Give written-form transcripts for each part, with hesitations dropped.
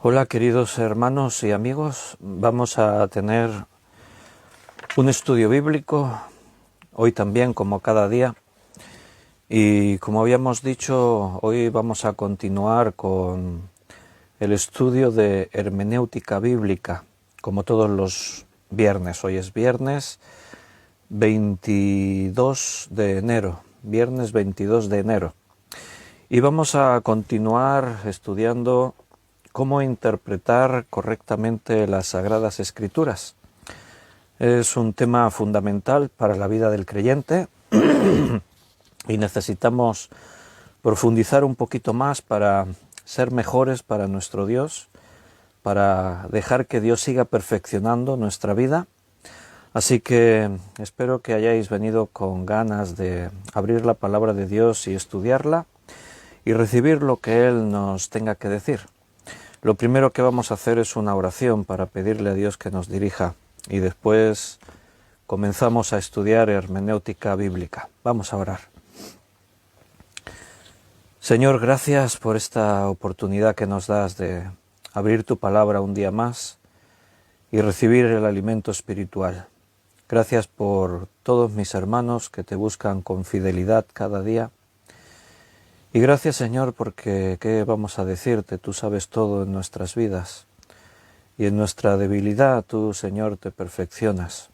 Hola queridos hermanos y amigos, vamos a tener un estudio bíblico, hoy también como cada día, y como habíamos dicho, hoy vamos a continuar con el estudio de hermenéutica bíblica, como todos los viernes. Hoy es viernes 22 de enero, viernes 22 de enero, y vamos a continuar estudiando cómo interpretar correctamente las Sagradas Escrituras. Es un tema fundamental para la vida del creyente y necesitamos profundizar un poquito más para ser mejores para nuestro Dios, para dejar que Dios siga perfeccionando nuestra vida. Así que espero que hayáis venido con ganas de abrir la palabra de Dios y estudiarla y recibir lo que Él nos tenga que decir. Lo primero que vamos a hacer es una oración para pedirle a Dios que nos dirija y después comenzamos a estudiar hermenéutica bíblica. Vamos a orar. Señor, gracias por esta oportunidad que nos das de abrir tu palabra un día más y recibir el alimento espiritual. Gracias por todos mis hermanos que te buscan con fidelidad cada día. Y gracias, Señor, porque ¿qué vamos a decirte? Tú sabes todo en nuestras vidas. Y en nuestra debilidad tú, Señor, te perfeccionas.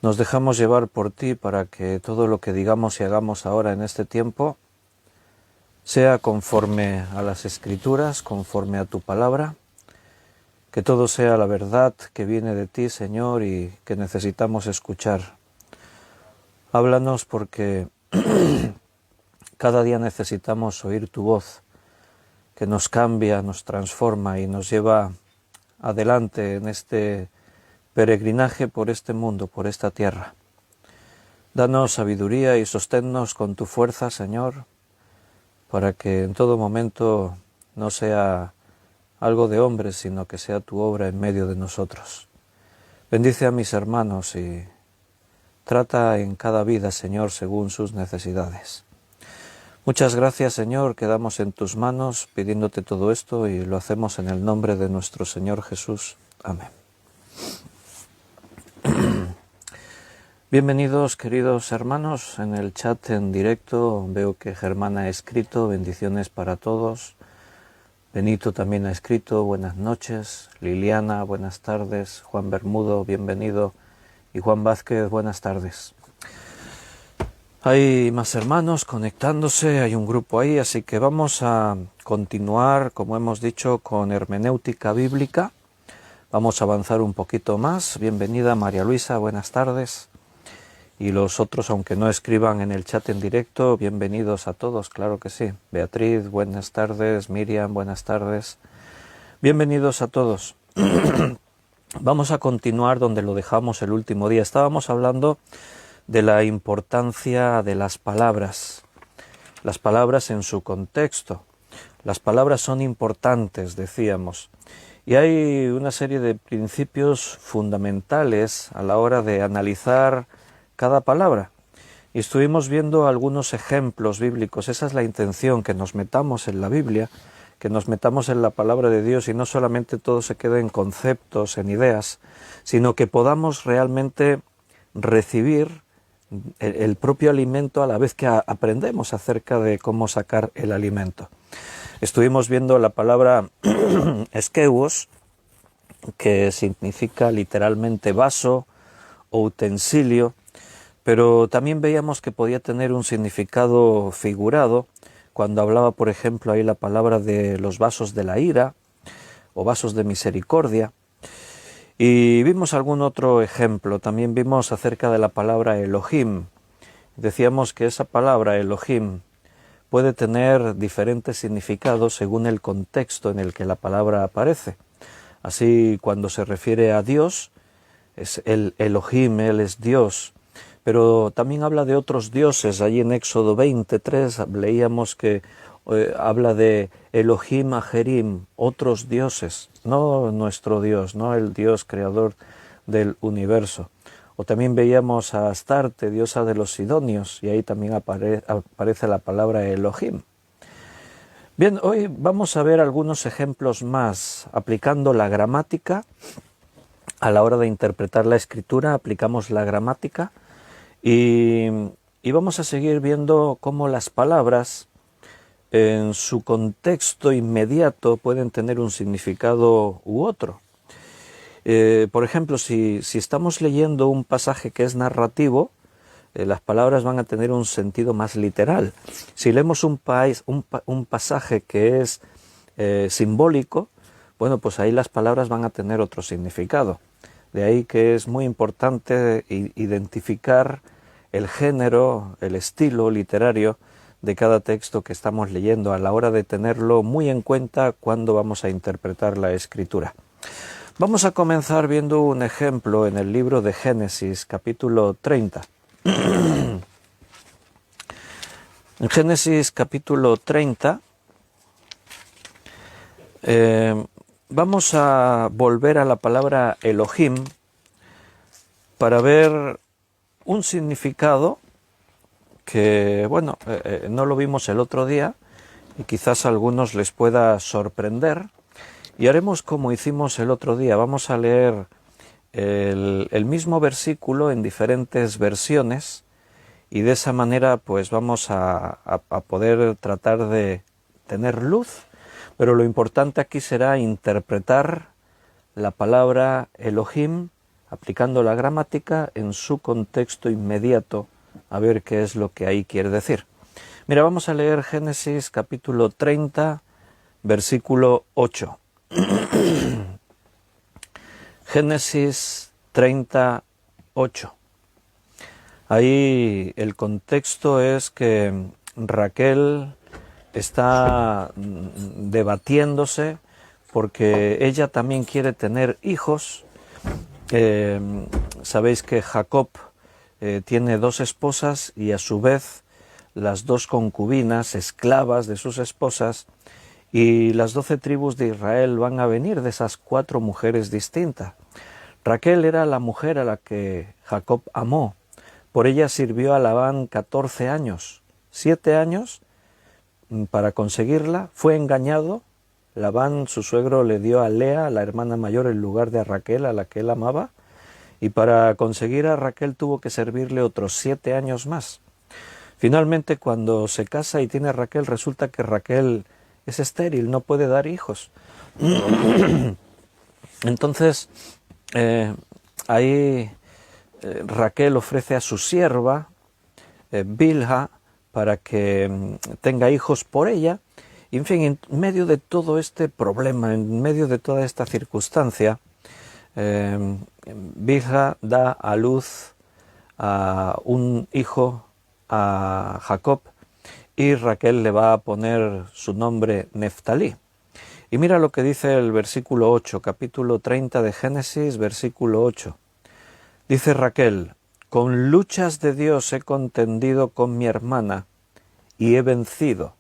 Nos dejamos llevar por ti para que todo lo que digamos y hagamos ahora en este tiempo sea conforme a las Escrituras, conforme a tu palabra, que todo sea la verdad que viene de ti, Señor, y que necesitamos escuchar. Háblanos porque cada día necesitamos oír tu voz, que nos cambia, nos transforma y nos lleva adelante en este peregrinaje por este mundo, por esta tierra. Danos sabiduría y sosténnos con tu fuerza, Señor, para que en todo momento no sea algo de hombres, sino que sea tu obra en medio de nosotros. Bendice a mis hermanos y trata en cada vida, Señor, según sus necesidades. Muchas gracias, Señor, quedamos en tus manos pidiéndote todo esto y lo hacemos en el nombre de nuestro Señor Jesús. Amén. Bienvenidos, queridos hermanos, en el chat en directo. Veo que Germán ha escrito, bendiciones para todos. Benito también ha escrito, buenas noches. Liliana, buenas tardes. Juan Bermudo, bienvenido. Y Juan Vázquez, buenas tardes. Hay más hermanos conectándose, hay un grupo ahí, así que vamos a continuar, como hemos dicho, con hermenéutica bíblica. Vamos a avanzar un poquito más. Bienvenida María Luisa, buenas tardes. Y los otros, aunque no escriban en el chat en directo, bienvenidos a todos, claro que sí. Beatriz, buenas tardes. Miriam, buenas tardes. Bienvenidos a todos. Vamos a continuar donde lo dejamos el último día. Estábamos hablando de la importancia de las palabras en su contexto. Las palabras son importantes, decíamos, y hay una serie de principios fundamentales a la hora de analizar cada palabra. Y estuvimos viendo algunos ejemplos bíblicos. Esa es la intención, que nos metamos en la Biblia, que nos metamos en la palabra de Dios y no solamente todo se quede en conceptos, en ideas, sino que podamos realmente recibir el propio alimento a la vez que aprendemos acerca de cómo sacar el alimento. Estuvimos viendo la palabra esqueuos, que significa literalmente vaso o utensilio, pero también veíamos que podía tener un significado figurado cuando hablaba, por ejemplo, ahí la palabra de los vasos de la ira o vasos de misericordia. Y vimos algún otro ejemplo, también vimos acerca de la palabra Elohim. Decíamos que esa palabra Elohim puede tener diferentes significados según el contexto en el que la palabra aparece. Así, cuando se refiere a Dios, es el Elohim, Él es Dios. Pero también habla de otros dioses. Allí en Éxodo 23 leíamos que habla de Elohim Ajerim, otros dioses, no nuestro Dios, no el Dios creador del universo. O también veíamos a Astarte, diosa de los sidonios, y ahí también aparece la palabra Elohim. Bien, hoy vamos a ver algunos ejemplos más aplicando la gramática. A la hora de interpretar la escritura aplicamos la gramática y vamos a seguir viendo cómo las palabras en su contexto inmediato pueden tener un significado u otro. Por ejemplo, si estamos leyendo un pasaje que es narrativo, las palabras van a tener un sentido más literal. Si leemos un pasaje que es simbólico, bueno, pues ahí las palabras van a tener otro significado. De ahí que es muy importante identificar el género, el estilo literario de cada texto que estamos leyendo a la hora de tenerlo muy en cuenta cuando vamos a interpretar la escritura. Vamos a comenzar viendo un ejemplo en el libro de Génesis, capítulo 30. En Génesis, capítulo 30, vamos a volver a la palabra Elohim para ver un significado que, bueno, no lo vimos el otro día y quizás a algunos les pueda sorprender. Y haremos como hicimos el otro día. Vamos a leer el mismo versículo en diferentes versiones y de esa manera pues vamos a poder tratar de tener luz. Pero lo importante aquí será interpretar la palabra Elohim aplicando la gramática en su contexto inmediato, a ver qué es lo que ahí quiere decir. Mira, vamos a leer Génesis capítulo 30, versículo 8. Génesis 38. Ahí el contexto es que Raquel está debatiéndose porque ella también quiere tener hijos. Sabéis que Jacob tiene dos esposas y a su vez las dos concubinas, esclavas de sus esposas, y las 12 tribus de Israel van a venir de esas 4 mujeres distintas. Raquel era la mujer a la que Jacob amó. Por ella sirvió a Labán 14 años, 7 años para conseguirla. Fue engañado. Labán, su suegro, le dio a Lea, la hermana mayor, el lugar de a Raquel, a la que él amaba. Y para conseguir a Raquel tuvo que servirle otros 7 años más. Finalmente, cuando se casa y tiene a Raquel, resulta que Raquel es estéril, no puede dar hijos. Entonces, ahí Raquel ofrece a su sierva, Bilha, para que tenga hijos por ella. Y en fin, en medio de todo este problema, en medio de toda esta circunstancia, Bilha da a luz a un hijo a Jacob y Raquel le va a poner su nombre Neftalí. Y mira lo que dice el versículo 8, capítulo 30 de Génesis, versículo 8. Dice Raquel: con luchas de Dios he contendido con mi hermana y he vencido.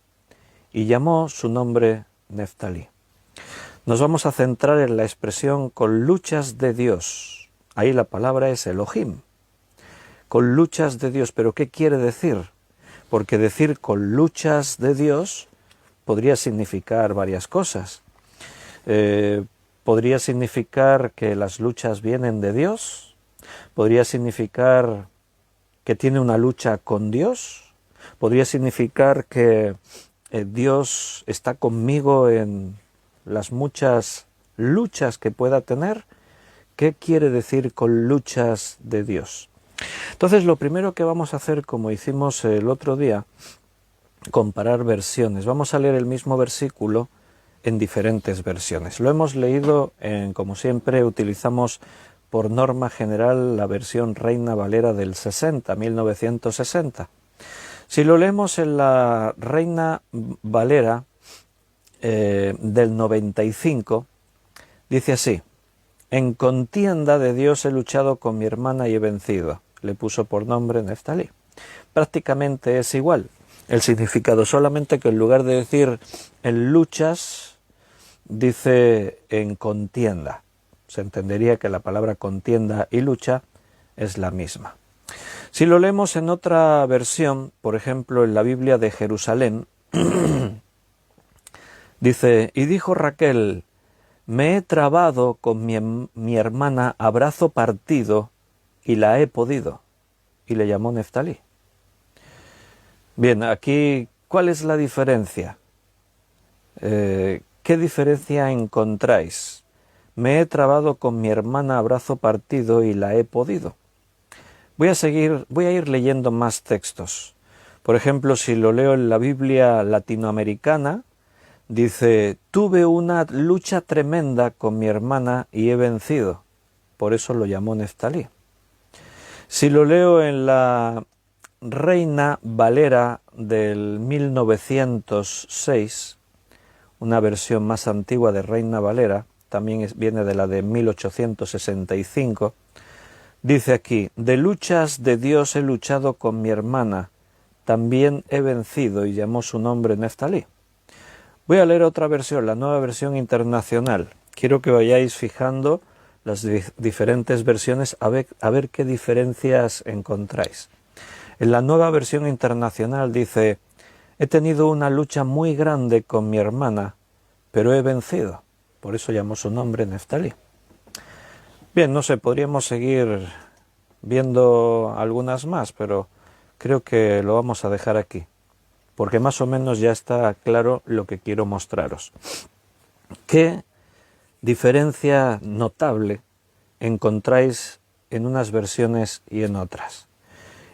Y llamó su nombre Neftalí. Nos vamos a centrar en la expresión con luchas de Dios. Ahí la palabra es Elohim. Con luchas de Dios. ¿Pero qué quiere decir? Porque decir con luchas de Dios podría significar varias cosas. Podría significar que las luchas vienen de Dios. Podría significar que tiene una lucha con Dios. Podría significar que Dios está conmigo en las muchas luchas que pueda tener. ¿Qué quiere decir con luchas de Dios? Entonces, lo primero que vamos a hacer, como hicimos el otro día, comparar versiones. Vamos a leer el mismo versículo en diferentes versiones. Lo hemos leído, como siempre, utilizamos por norma general la versión Reina Valera del 1960. Si lo leemos en la Reina Valera del 95, dice así: en contienda de Dios he luchado con mi hermana y he vencido. Le puso por nombre Neftalí. Prácticamente es igual el significado, solamente que en lugar de decir en luchas, dice en contienda. Se entendería que la palabra contienda y lucha es la misma. Si lo leemos en otra versión, por ejemplo en la Biblia de Jerusalén, Dice, y dijo Raquel, me he trabado con mi hermana a brazo partido y la he podido. Y le llamó Neftalí. Bien, aquí, ¿cuál es la diferencia? ¿Qué diferencia encontráis? Me he trabado con mi hermana a brazo partido y la he podido. Voy a ir leyendo más textos. Por ejemplo, si lo leo en la Biblia latinoamericana, dice, tuve una lucha tremenda con mi hermana y he vencido. Por eso lo llamó Neftalí. Si lo leo en la Reina Valera del 1906, una versión más antigua de Reina Valera, también viene de la de 1865, dice aquí, de luchas de Dios he luchado con mi hermana, también he vencido, y llamó su nombre Neftalí. Voy a leer otra versión, la Nueva Versión Internacional. Quiero que vayáis fijando las diferentes versiones a ver qué diferencias encontráis. En la Nueva Versión Internacional dice, he tenido una lucha muy grande con mi hermana, pero he vencido. Por eso llamó su nombre Neftalí. Bien, no sé, podríamos seguir viendo algunas más, pero creo que lo vamos a dejar aquí, porque más o menos ya está claro lo que quiero mostraros. ¿Qué diferencia notable encontráis en unas versiones y en otras?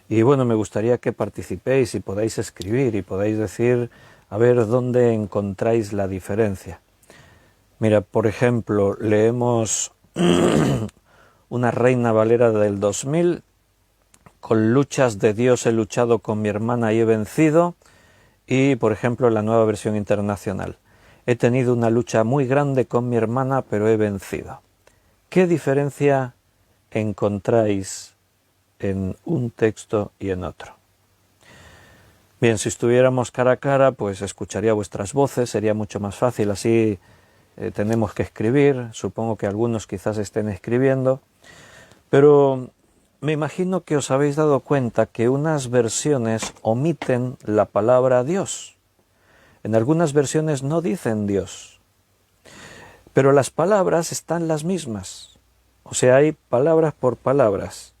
Y bueno, me gustaría que participéis y podáis escribir y podáis decir a ver dónde encontráis la diferencia. Mira, por ejemplo, leemos una Reina Valera del 2000, con luchas de Dios he luchado con mi hermana y he vencido, y por ejemplo la Nueva Versión Internacional, he tenido una lucha muy grande con mi hermana pero he vencido. ¿Qué diferencia encontráis en un texto y en otro? Bien, si estuviéramos cara a cara, pues escucharía vuestras voces, sería mucho más fácil, así tenemos que escribir, supongo que algunos quizás estén escribiendo, pero me imagino que os habéis dado cuenta que unas versiones omiten la palabra Dios. En algunas versiones no dicen Dios, pero las palabras están las mismas, o sea, hay palabras por palabras.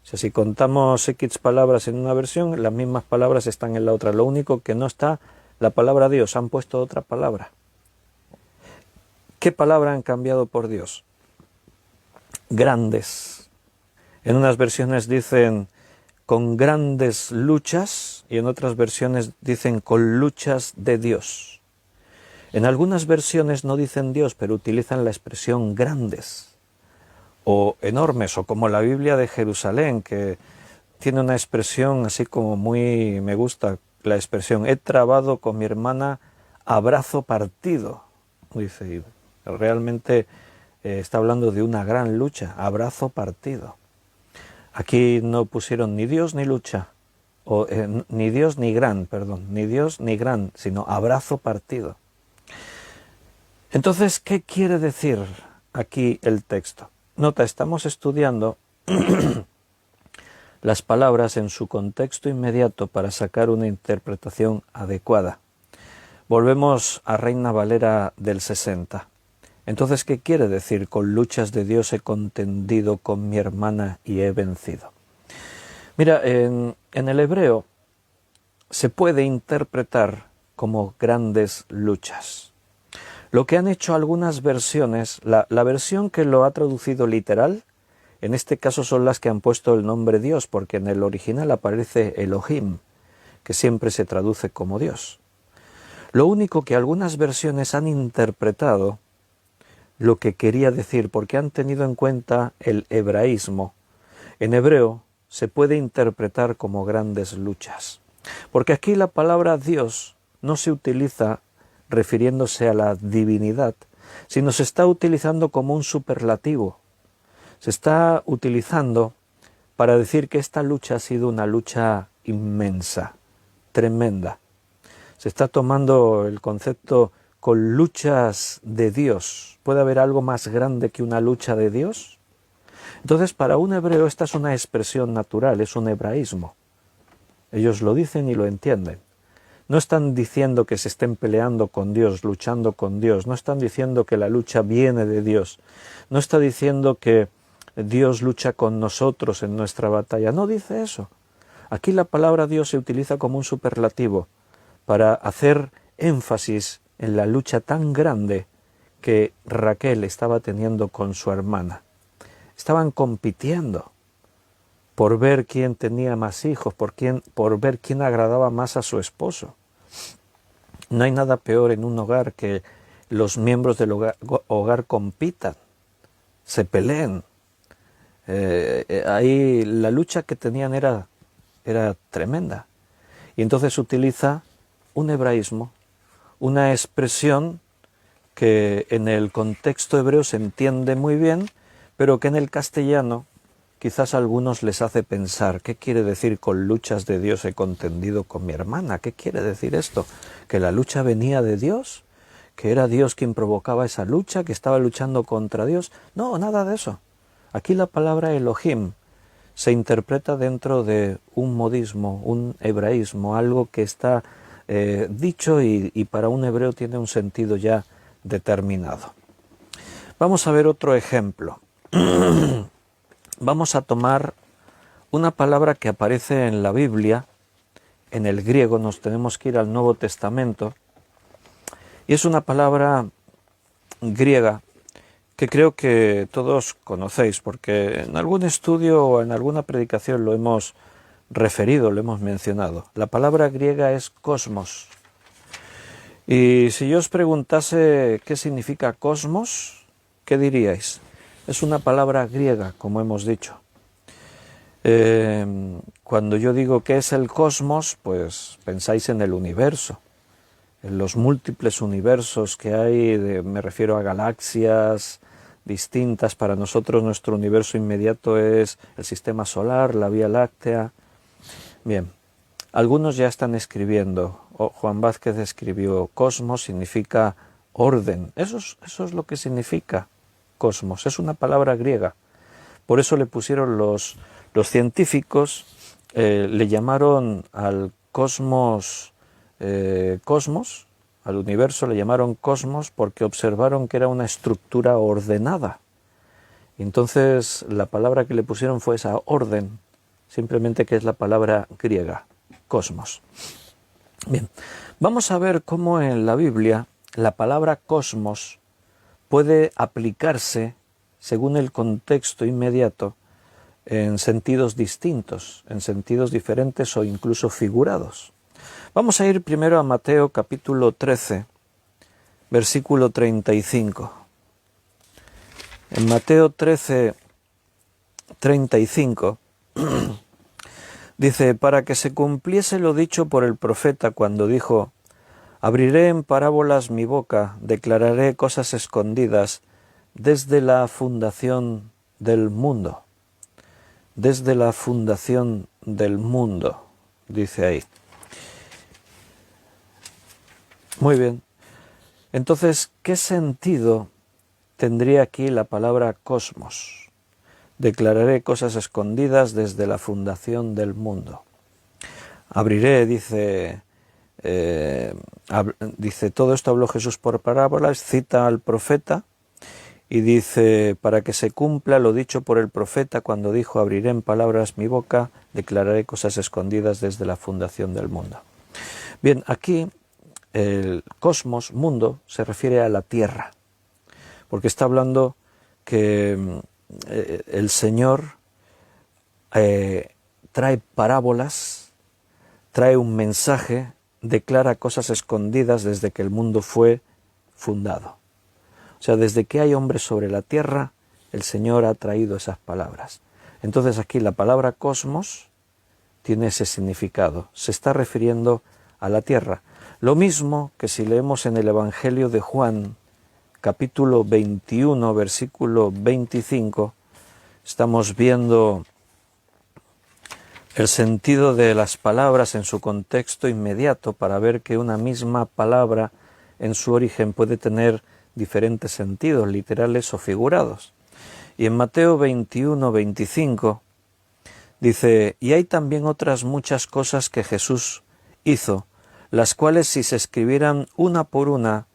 O sea, si contamos X palabras en una versión, las mismas palabras están en la otra. Lo único que no está la palabra Dios, han puesto otra palabra. ¿Qué palabra han cambiado por Dios? Grandes. En unas versiones dicen con grandes luchas y en otras versiones dicen con luchas de Dios. En algunas versiones no dicen Dios, pero utilizan la expresión grandes o enormes, o como la Biblia de Jerusalén, que tiene una expresión así como muy, me gusta la expresión, he trabado con mi hermana a brazo partido. Dice, realmente está hablando de una gran lucha, a brazo partido. Aquí no pusieron ni Dios ni lucha, ni Dios ni gran, ni Dios ni gran, sino a brazo partido. Entonces, ¿qué quiere decir aquí el texto? Nota, estamos estudiando las palabras en su contexto inmediato para sacar una interpretación adecuada. Volvemos a Reina Valera del 60. Entonces, ¿qué quiere decir? Con luchas de Dios he contendido con mi hermana y he vencido. Mira, en el hebreo se puede interpretar como grandes luchas. Lo que han hecho algunas versiones, la versión que lo ha traducido literal, en este caso son las que han puesto el nombre Dios, porque en el original aparece Elohim, que siempre se traduce como Dios. Lo único que algunas versiones han interpretado lo que quería decir, porque han tenido en cuenta el hebraísmo. En hebreo se puede interpretar como grandes luchas, porque aquí la palabra Dios no se utiliza refiriéndose a la divinidad, sino se está utilizando como un superlativo. Se está utilizando para decir que esta lucha ha sido una lucha inmensa, tremenda. Se está tomando el concepto con luchas de Dios. ¿Puede haber algo más grande que una lucha de Dios? Entonces, para un hebreo esta es una expresión natural, es un hebraísmo. Ellos lo dicen y lo entienden. No están diciendo que se estén peleando con Dios, luchando con Dios. No están diciendo que la lucha viene de Dios. No está diciendo que Dios lucha con nosotros en nuestra batalla. No dice eso. Aquí la palabra Dios se utiliza como un superlativo para hacer énfasis en la lucha tan grande que Raquel estaba teniendo con su hermana. Estaban compitiendo por ver quién tenía más hijos, por ver quién agradaba más a su esposo. No hay nada peor en un hogar que los miembros del hogar compitan, se peleen. Ahí la lucha que tenían era tremenda. Y entonces utiliza un hebraísmo, una expresión que en el contexto hebreo se entiende muy bien, pero que en el castellano quizás a algunos les hace pensar, ¿qué quiere decir con luchas de Dios he contendido con mi hermana? ¿Qué quiere decir esto? ¿Que la lucha venía de Dios? ¿Que era Dios quien provocaba esa lucha? ¿Que estaba luchando contra Dios? No, nada de eso. Aquí la palabra Elohim se interpreta dentro de un modismo, un hebraísmo, algo que está dicho y para un hebreo tiene un sentido ya determinado. Vamos a ver otro ejemplo. Vamos a tomar una palabra que aparece en la Biblia, en el griego, nos tenemos que ir al Nuevo Testamento, y es una palabra griega que creo que todos conocéis, porque en algún estudio o en alguna predicación lo hemos referido, lo hemos mencionado. La palabra griega es cosmos. Y si yo os preguntase qué significa cosmos, ¿qué diríais? Es una palabra griega, como hemos dicho. Cuando yo digo qué es el cosmos, pues pensáis en el universo, en los múltiples universos que hay, me refiero a galaxias distintas. Para nosotros nuestro universo inmediato es el sistema solar, la Vía Láctea. Bien, algunos ya están escribiendo, Juan Vázquez escribió, cosmos significa orden, eso es lo que significa cosmos, es una palabra griega. Por eso le pusieron los científicos, le llamaron al cosmos, al universo le llamaron cosmos porque observaron que era una estructura ordenada. Entonces la palabra que le pusieron fue esa, orden, simplemente que es la palabra griega, cosmos. Bien, vamos a ver cómo en la Biblia la palabra cosmos puede aplicarse, según el contexto inmediato, en sentidos distintos, en sentidos diferentes o incluso figurados. Vamos a ir primero a Mateo capítulo 13, versículo 35. En Mateo 13, 35, dice, para que se cumpliese lo dicho por el profeta cuando dijo, abriré en parábolas mi boca, declararé cosas escondidas desde la fundación del mundo. Desde la fundación del mundo, dice ahí. Muy bien. Entonces, ¿qué sentido tendría aquí la palabra cosmos? Declararé cosas escondidas desde la fundación del mundo. Abriré, dice, todo esto habló Jesús por parábolas, cita al profeta y dice, para que se cumpla lo dicho por el profeta cuando dijo, abriré en palabras mi boca, declararé cosas escondidas desde la fundación del mundo. Bien, aquí el cosmos, mundo, se refiere a la tierra, porque está hablando que el Señor trae parábolas, trae un mensaje, declara cosas escondidas desde que el mundo fue fundado. O sea, desde que hay hombres sobre la tierra, el Señor ha traído esas palabras. Entonces aquí la palabra cosmos tiene ese significado, se está refiriendo a la tierra. Lo mismo que si leemos en el Evangelio de Juan, capítulo 21, versículo 25, estamos viendo el sentido de las palabras en su contexto inmediato para ver que una misma palabra en su origen puede tener diferentes sentidos, literales o figurados. Y en Mateo 21, 25 dice, y hay también otras muchas cosas que Jesús hizo, las cuales si se escribieran una por una,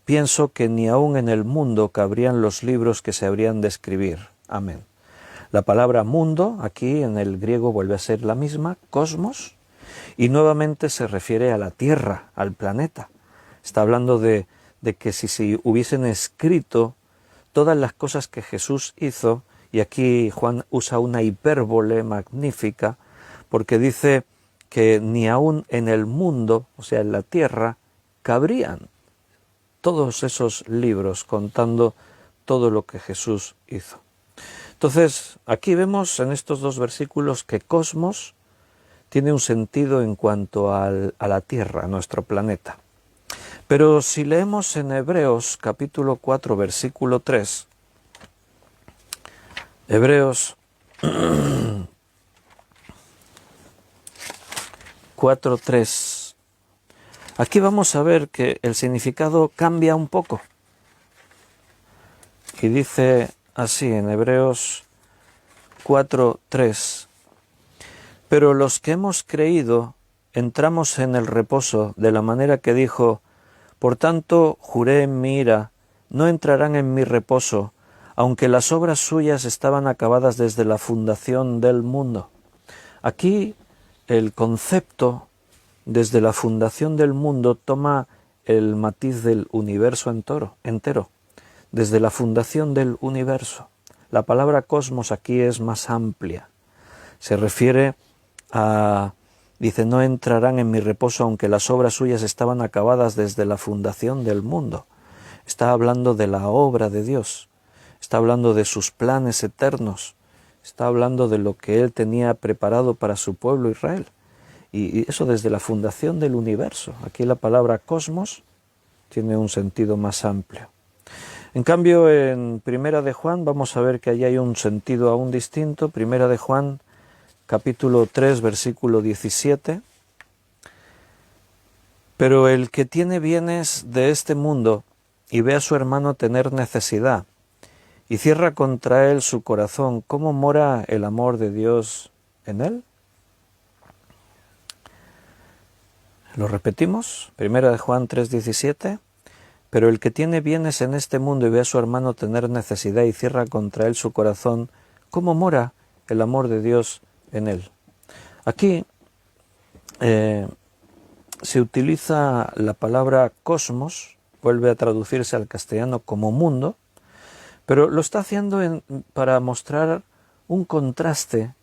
pienso que ni aun en el mundo cabrían los libros que se habrían de escribir. Amén. La palabra mundo, aquí en el griego vuelve a ser la misma, cosmos, y nuevamente se refiere a la Tierra, al planeta. Está hablando de que si hubiesen escrito todas las cosas que Jesús hizo, y aquí Juan usa una hipérbole magnífica, porque dice que ni aun en el mundo, o sea, en la Tierra, cabrían todos esos libros contando todo lo que Jesús hizo. Entonces, aquí vemos en estos dos versículos que cosmos tiene un sentido en cuanto a la Tierra, a nuestro planeta. Pero si leemos en Hebreos capítulo 4, versículo 3, Hebreos 4, 3, aquí vamos a ver que el significado cambia un poco. Y dice así en Hebreos 4, 3, pero los que hemos creído entramos en el reposo de la manera que dijo, por tanto juré en mi ira, no entrarán en mi reposo, aunque las obras suyas estaban acabadas desde la fundación del mundo. Aquí el concepto desde la fundación del mundo toma el matiz del universo entero, desde la fundación del universo. La palabra cosmos aquí es más amplia, se refiere dice, no entrarán en mi reposo aunque las obras suyas estaban acabadas desde la fundación del mundo. Está hablando de la obra de Dios, está hablando de sus planes eternos, está hablando de lo que Él tenía preparado para su pueblo Israel. Y eso desde la fundación del universo. Aquí la palabra cosmos tiene un sentido más amplio. En cambio, en Primera de Juan vamos a ver que allí hay un sentido aún distinto. Primera de Juan capítulo 3, versículo 17. Pero el que tiene bienes de este mundo y ve a su hermano tener necesidad y cierra contra él su corazón, ¿cómo mora el amor de Dios en él? Lo repetimos, Primera de Juan 3, 17. Pero el que tiene bienes en este mundo y ve a su hermano tener necesidad y cierra contra él su corazón, ¿cómo mora el amor de Dios en él? Aquí se utiliza la palabra cosmos, vuelve a traducirse al castellano como mundo, pero lo está haciendo para mostrar un contraste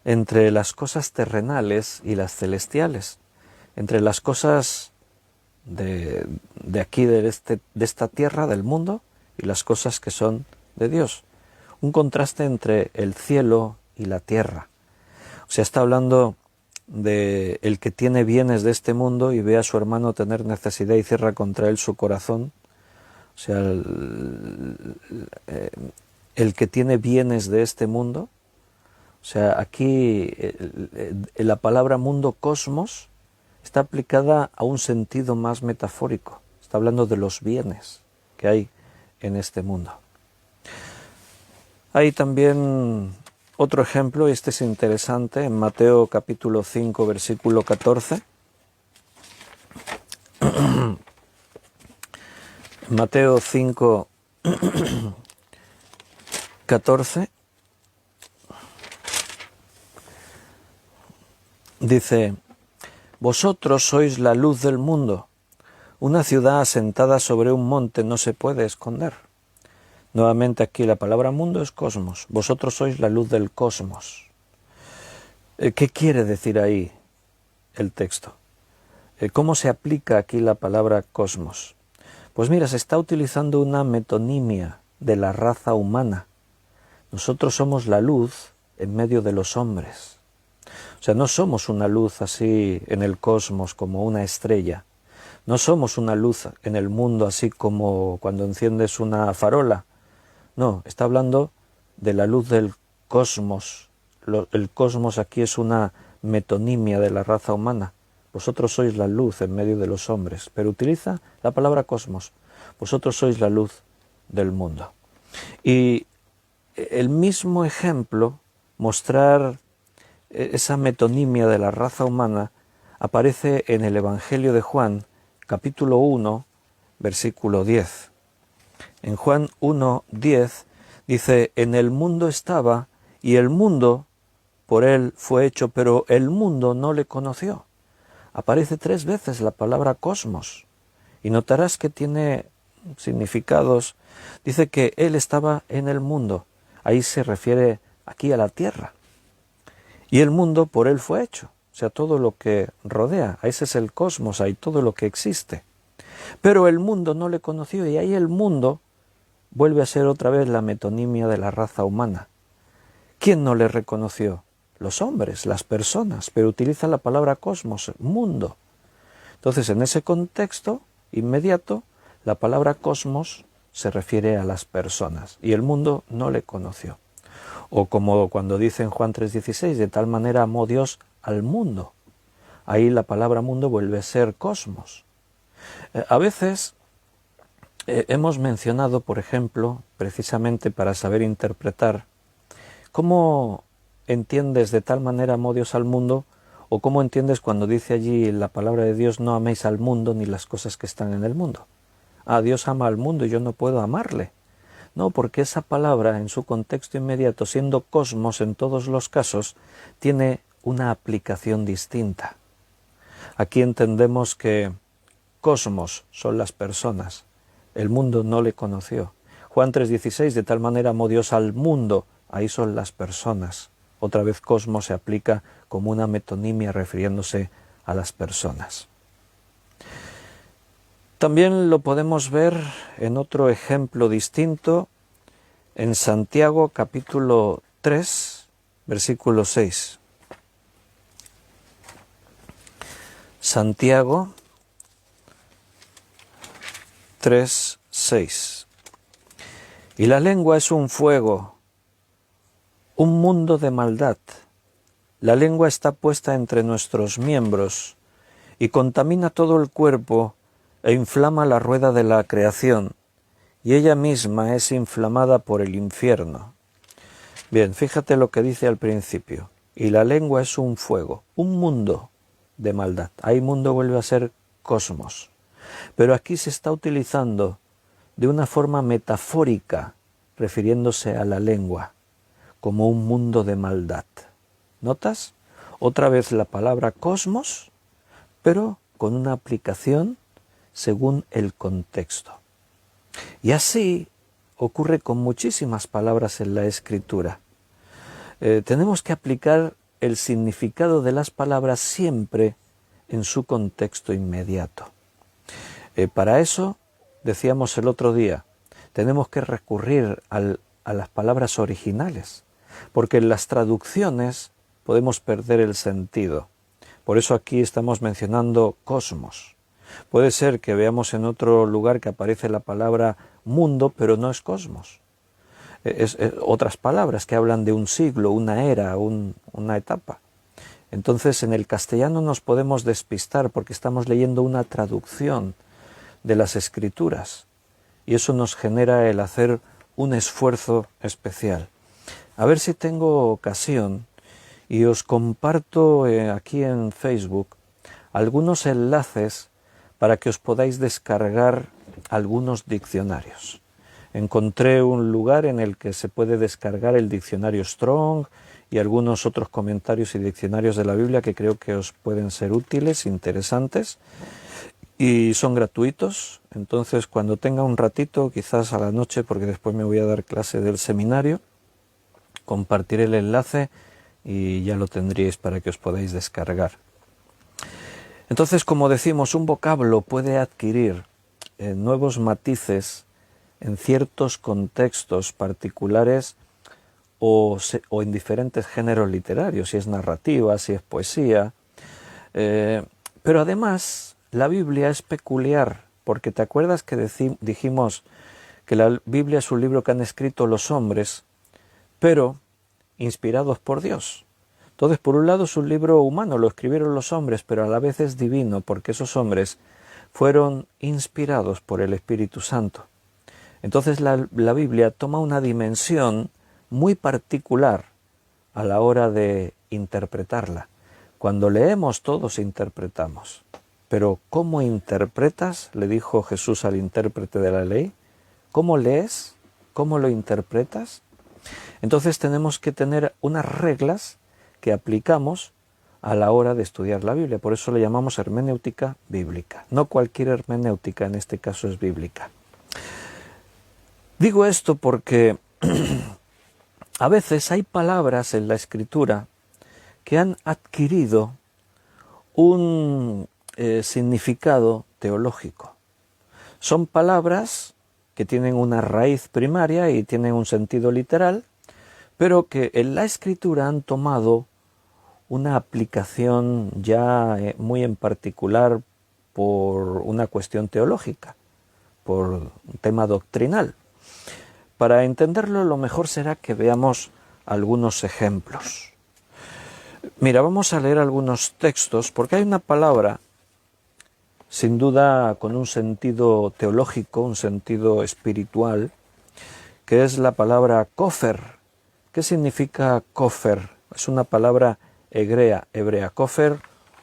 entre las cosas terrenales y las celestiales, entre las cosas de aquí, de esta tierra, del mundo, y las cosas que son de Dios. Un contraste entre el cielo y la tierra. O sea, está hablando de el que tiene bienes de este mundo y ve a su hermano tener necesidad y cierra contra él su corazón. O sea, el que tiene bienes de este mundo. O sea, aquí la palabra mundo, cosmos, está aplicada a un sentido más metafórico. Está hablando de los bienes que hay en este mundo. Hay también otro ejemplo, y este es interesante, en Mateo capítulo 5, versículo 14. Mateo 5, 14. Dice, vosotros sois la luz del mundo. Una ciudad asentada sobre un monte no se puede esconder. Nuevamente aquí la palabra mundo es cosmos. Vosotros sois la luz del cosmos. ¿Qué quiere decir ahí el texto? ¿Cómo se aplica aquí la palabra cosmos? Pues mira, se está utilizando una metonimia de la raza humana. Nosotros somos la luz en medio de los hombres. O sea, no somos una luz así en el cosmos como una estrella. No somos una luz en el mundo así como cuando enciendes una farola. No, está hablando de la luz del cosmos. El cosmos aquí es una metonimia de la raza humana. Vosotros sois la luz en medio de los hombres. Pero utiliza la palabra cosmos. Vosotros sois la luz del mundo. Y el mismo ejemplo, mostrar esa metonimia de la raza humana, aparece en el Evangelio de Juan, capítulo 1, versículo 10. En Juan 1, 10 dice, en el mundo estaba y el mundo por él fue hecho, pero el mundo no le conoció. Aparece 3 veces la palabra cosmos y notarás que tiene significados. Dice que él estaba en el mundo, ahí se refiere aquí a la tierra, y el mundo por él fue hecho, o sea, todo lo que rodea, ese es el cosmos, ahí todo lo que existe. Pero el mundo no le conoció y ahí el mundo vuelve a ser otra vez la metonimia de la raza humana. ¿Quién no le reconoció? Los hombres, las personas, pero utiliza la palabra cosmos, mundo. Entonces, en ese contexto inmediato, la palabra cosmos se refiere a las personas y el mundo no le conoció. O como cuando dice en Juan 3:16, de tal manera amó Dios al mundo. Ahí la palabra mundo vuelve a ser cosmos. A veces hemos mencionado, por ejemplo, precisamente para saber interpretar, ¿cómo entiendes de tal manera amó Dios al mundo? ¿O cómo entiendes cuando dice allí la palabra de Dios, no améis al mundo ni las cosas que están en el mundo? Ah, Dios ama al mundo y yo no puedo amarle. No, porque esa palabra en su contexto inmediato, siendo cosmos en todos los casos, tiene una aplicación distinta. Aquí entendemos que cosmos son las personas, el mundo no le conoció. Juan 3:16, de tal manera amó Dios al mundo, ahí son las personas. Otra vez cosmos se aplica como una metonimia refiriéndose a las personas. También lo podemos ver en otro ejemplo distinto, en Santiago capítulo 3, versículo 6. Santiago 3, 6. Y la lengua es un fuego, un mundo de maldad. La lengua está puesta entre nuestros miembros y contamina todo el cuerpo e inflama la rueda de la creación, y ella misma es inflamada por el infierno. Bien, fíjate lo que dice al principio. Y la lengua es un fuego, un mundo de maldad. Ahí mundo vuelve a ser cosmos. Pero aquí se está utilizando de una forma metafórica, refiriéndose a la lengua, como un mundo de maldad. ¿Notas? Otra vez la palabra cosmos, pero con una aplicación según el contexto. Y así ocurre con muchísimas palabras en la Escritura. Tenemos que aplicar el significado de las palabras siempre en su contexto inmediato. Para eso, decíamos el otro día, tenemos que recurrir a las palabras originales, porque en las traducciones podemos perder el sentido. Por eso aquí estamos mencionando cosmos. Puede ser que veamos en otro lugar que aparece la palabra mundo, pero no es cosmos. Es otras palabras que hablan de un siglo, una era, una etapa. Entonces en el castellano nos podemos despistar porque estamos leyendo una traducción de las Escrituras y eso nos genera el hacer un esfuerzo especial. A ver si tengo ocasión y os comparto aquí en Facebook algunos enlaces para que os podáis descargar algunos diccionarios. Encontré un lugar en el que se puede descargar el diccionario Strong y algunos otros comentarios y diccionarios de la Biblia que creo que os pueden ser útiles, interesantes, y son gratuitos. Entonces, cuando tenga un ratito, quizás a la noche, porque después me voy a dar clase del seminario, compartiré el enlace y ya lo tendríais para que os podáis descargar. Entonces, como decimos, un vocablo puede adquirir nuevos matices en ciertos contextos particulares o en diferentes géneros literarios, si es narrativa, si es poesía. Pero además, la Biblia es peculiar, porque ¿te acuerdas que dijimos que la Biblia es un libro que han escrito los hombres, pero inspirados por Dios? Entonces, por un lado es un libro humano, lo escribieron los hombres, pero a la vez es divino, porque esos hombres fueron inspirados por el Espíritu Santo. Entonces la Biblia toma una dimensión muy particular a la hora de interpretarla, Cuando leemos todos interpretamos. Pero ¿cómo interpretas? Le dijo Jesús al intérprete de la ley. ¿Cómo lees? ¿Cómo lo interpretas? Entonces tenemos que tener unas reglas que aplicamos a la hora de estudiar la Biblia. Por eso le llamamos hermenéutica bíblica. No cualquier hermenéutica, en este caso es bíblica. Digo esto porque a veces hay palabras en la Escritura que han adquirido un significado teológico. Son palabras que tienen una raíz primaria y tienen un sentido literal, pero que en la Escritura han tomado una aplicación ya muy en particular por una cuestión teológica, por un tema doctrinal. Para entenderlo, lo mejor será que veamos algunos ejemplos. Mira, vamos a leer algunos textos, porque hay una palabra, sin duda con un sentido teológico, un sentido espiritual, que es la palabra kofer. ¿Qué significa kofer? Es una palabra hebrea, kofer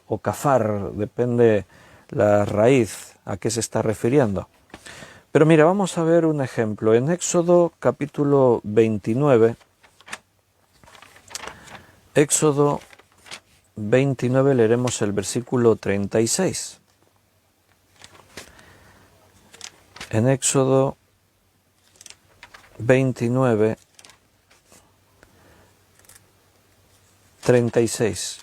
o kafar, depende la raíz a qué se está refiriendo. Pero mira, vamos a ver un ejemplo. En Éxodo capítulo 29, Éxodo 29 leeremos el versículo 36. En Éxodo 29, 36.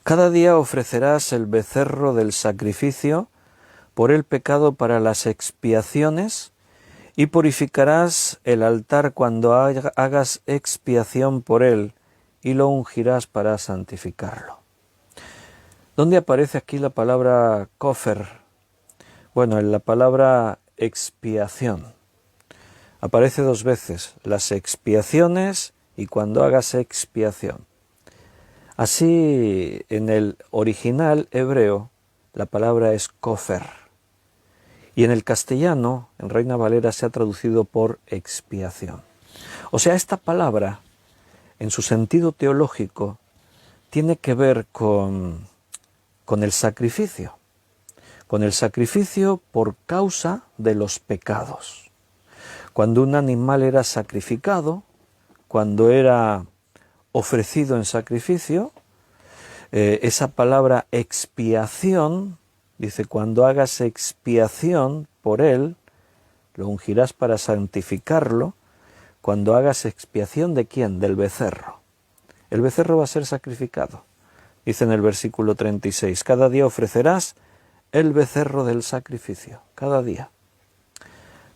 Cada día ofrecerás el becerro del sacrificio por el pecado para las expiaciones, y purificarás el altar cuando hagas expiación por él, y lo ungirás para santificarlo. ¿Dónde aparece aquí la palabra kofer? Bueno, en la palabra expiación. Aparece dos veces, las expiaciones y cuando hagas expiación. Así, en el original hebreo, la palabra es kofer. Y en el castellano, en Reina Valera, se ha traducido por expiación. O sea, esta palabra, en su sentido teológico, tiene que ver con el sacrificio. Con el sacrificio por causa de los pecados. Cuando un animal era sacrificado, cuando era ofrecido en sacrificio, esa palabra expiación, dice, cuando hagas expiación por él, lo ungirás para santificarlo. Cuando hagas expiación, ¿de quién? Del becerro. El becerro va a ser sacrificado. Dice en el versículo 36, cada día ofrecerás el becerro del sacrificio, cada día.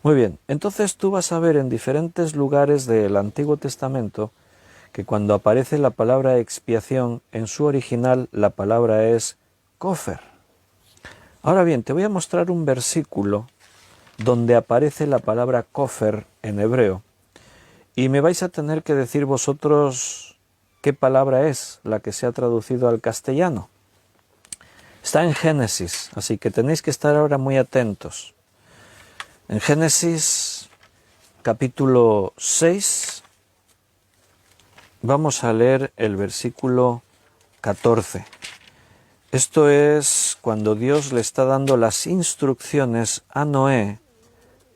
Muy bien, entonces tú vas a ver en diferentes lugares del Antiguo Testamento que cuando aparece la palabra expiación, en su original la palabra es kofer. Ahora bien, te voy a mostrar un versículo donde aparece la palabra kofer en hebreo, y me vais a tener que decir vosotros qué palabra es la que se ha traducido al castellano. Está en Génesis, así que tenéis que estar ahora muy atentos. En Génesis capítulo 6, vamos a leer el versículo 14. Esto es cuando Dios le está dando las instrucciones a Noé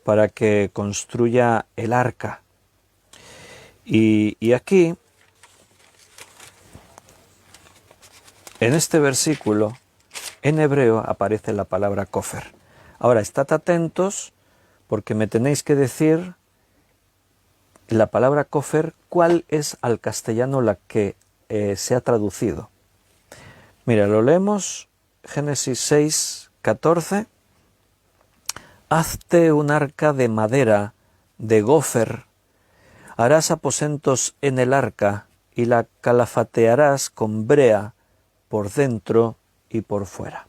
para que construya el arca. Y aquí, en este versículo, en hebreo aparece la palabra kofer. Ahora, estad atentos porque me tenéis que decir la palabra kofer, ¿cuál es al castellano la que se ha traducido? Mira, lo leemos, Génesis 6, 14. Hazte un arca de madera de gofer, harás aposentos en el arca y la calafatearás con brea por dentro y por fuera.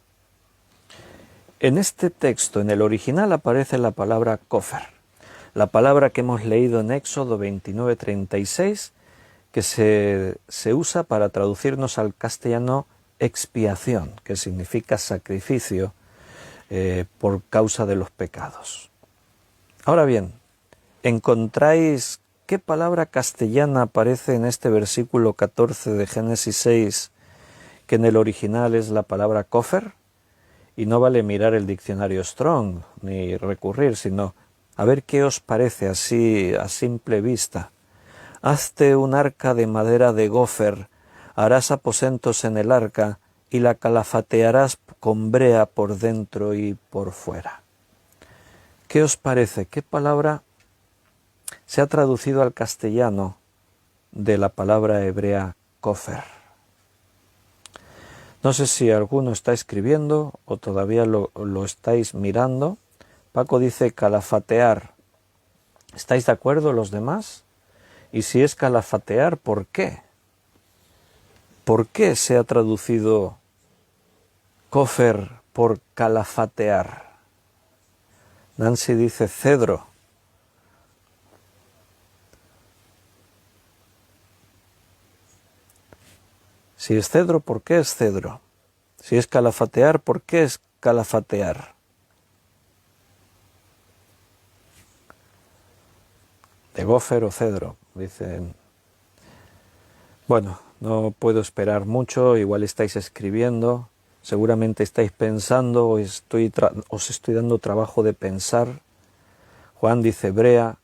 En este texto, en el original, aparece la palabra kofer, la palabra que hemos leído en Éxodo 29, 36, que se usa para traducirnos al castellano expiación, que significa sacrificio por causa de los pecados. Ahora bien, encontráis ¿qué palabra castellana aparece en este versículo 14 de Génesis 6, que en el original es la palabra kofer? Y no vale mirar el diccionario Strong, ni recurrir, sino a ver qué os parece así a simple vista. Hazte un arca de madera de gofer, harás aposentos en el arca, y la calafatearás con brea por dentro y por fuera. ¿Qué os parece? ¿Qué palabra se ha traducido al castellano de la palabra hebrea kofer? No sé si alguno está escribiendo o todavía lo estáis mirando. Paco dice calafatear. ¿Estáis de acuerdo los demás? Y si es calafatear, ¿por qué? ¿Por qué se ha traducido kofer por calafatear? Nancy dice cedro. Si es cedro, ¿por qué es cedro? Si es calafatear, ¿por qué es calafatear? De gofer o cedro, dicen. Bueno, no puedo esperar mucho, igual estáis escribiendo, seguramente estáis pensando, os estoy dando trabajo de pensar. Juan dice brea.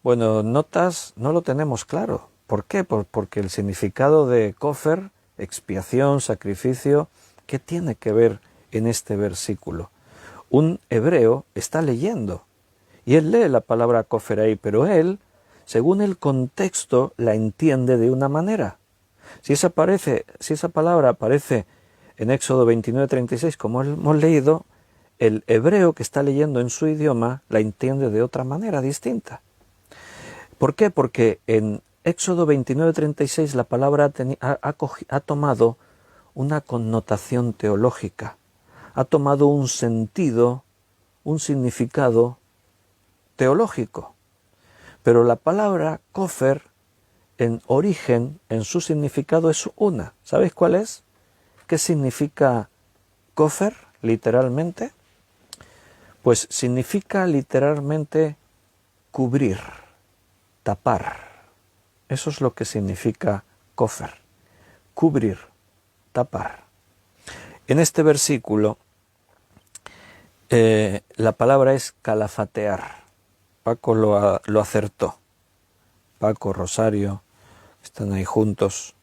Bueno, notas, no lo tenemos claro. ¿Por qué? Porque el significado de kofer, expiación, sacrificio, ¿qué tiene que ver en este versículo? Un hebreo está leyendo y él lee la palabra kofer ahí, pero él, según el contexto, la entiende de una manera. Si esa palabra aparece en Éxodo 29:36, como hemos leído, el hebreo que está leyendo en su idioma la entiende de otra manera distinta. ¿Por qué? Porque en Éxodo 29:36 la palabra ha tomado una connotación teológica, ha tomado un sentido, un significado teológico. Pero la palabra kofer, en origen, en su significado es una. ¿Sabéis cuál es? ¿Qué significa kofer literalmente? Pues significa literalmente cubrir, tapar. Eso es lo que significa kofer, cubrir, tapar. En este versículo la palabra es calafatear. Paco lo acertó. Paco, Rosario, están ahí juntos.